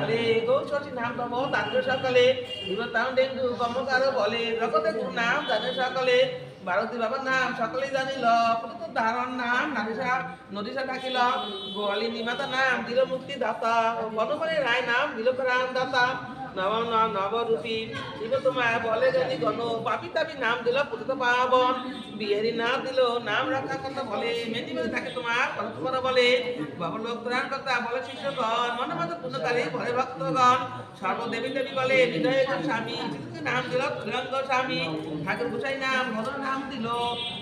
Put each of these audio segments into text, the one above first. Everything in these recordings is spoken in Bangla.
বলে গৌচটি নাম তব তান্ত্র সকলে বিবতাম ডেঙ্গু কর্মকারও বলে জগতে গুরু নাম জানে সকলে ভারতী বাবার নাম সকলেই জানিল প্রত ধারণ নাম নদীসা ডাকিল গোয়ালী নিমাতা নাম দিল মুক্তি দাতা বনবনে রায় নাম দিল প্রাণ দাতা নবরূপী শিব তোমায় বলে জানি গণ পাপি তাপি নাম দিল পুত পাবন বিহারি নাম দিল নাম রাখা কথা বলে মেদি মেদি থাকে তোমার পরস্পর বলে বাবা লোক প্রাণ কথা বলে শিষ্যগণ মনে মতো পুণ্যকারী বলে ভক্তগণ সর্বদেবী দেবী বলে বিজয় স্বামী নাম দিল তুলঙ্গ স্বামী ঠাকুর গোসাই নাম ভদ্র নাম দিল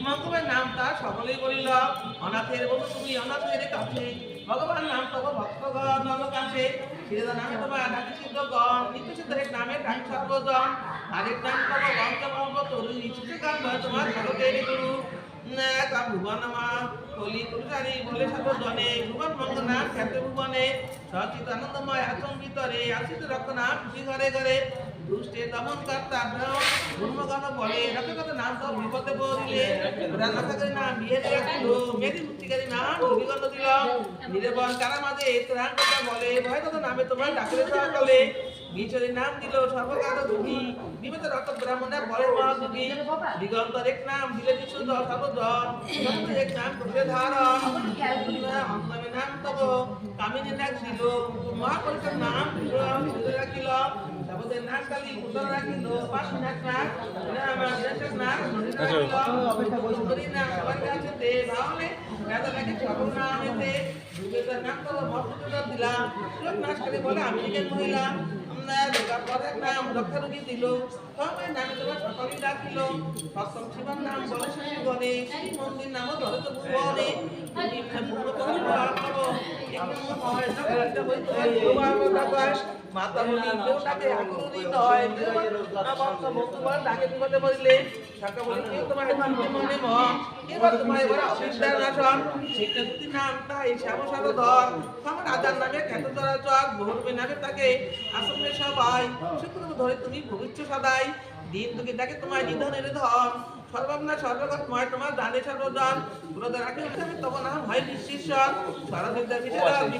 মঙ্গলের নাম তার সকলেই বলিল অনাথের বধূ তুমি অনাথের কাছে ভগবান নাম তব ভক্তগণ নলকাছে সিদ্ধ নাম তোমার ডাকি সিদ্ধগণ নিত্য সিদ্ধের নামে ডাকি সর্বজন আরেক নাম তব গঞ্জমঙ্গ তরু নিশ্চিত গান তোমার সকলের গুরু ভুবন আমার কলি কুলচারী বলে সর্বজনে ভুবন মঙ্গ নাম খ্যাত ভুবনে সচিত আনন্দময় আচম ভিতরে আসিত রক্ত নাম ঘরে ঘরে দুষ্টে দমন কর্তা ধর্মগণ বলে রক্ষগত নাম তো বিপদে পড়িলে রান্নাকারী নাম বিয়ে রাখিল মেদি মুক্তিকারী নাম অভিগত দিল নিরবন কারা মাঝে ত্রাণ কথা বলে ভয়গত নামে তোমার ডাকলে সকলে বিচরি নাম দিল সর্বকাল দুঃখী বিপদ রক্ত ব্রাহ্মণে বলে মহাদুখী দিগন্তর এক নাম দিলে বিশুদ্ধ সর্বজন এক নাম করলে ধারণ অন্তমে নাম তব কামিনী নাক ছিল মহাপুরুষের নাম রাখিল সবদের নাম কালী উত্তর রাখিল পাশে নাক নাক আমার দেশের নাম সুন্দরী নাম সবার কাছে দে তাহলে রাজা লাগে সকল নামেতে দুর্গের নাম তব মহাপুরুষ দিলাম লোক নাচ করে বলে আমি মহিলা নাম লক্ষারোগী দিল সবাই নামে তোমার সকলেই ডাকিল সপ্তম শিবার নাম বলে শিশু গণে শ্রী মন্দির নাম ধরে তো ভুবনে মাতা বলি কেউ ডাকে আকুরি নয় বন্ধুবার ডাকে বিপদে বলিলে শাখা বলি কেউ তোমার মনে মন এবার তোমার এবার অবিদ্যার নাশন শিক্ষা দুটি নাম তাই শ্যাম সারধর আমার রাজার নামে খ্যাত চরাচর বহুরূপে নামে তাকে আসলে সবাই শুক্র ধরে তুমি ভবিষ্য সদাই দিন তোকে ডাকে তোমার নিধনের ধন সর্বজ্ঞ সর্বগতময় তোমার দানে সর্বজন ব্রত রাখে তখন নাম হয় নিঃশিশ্বর সরবিদ্যা বিশেষ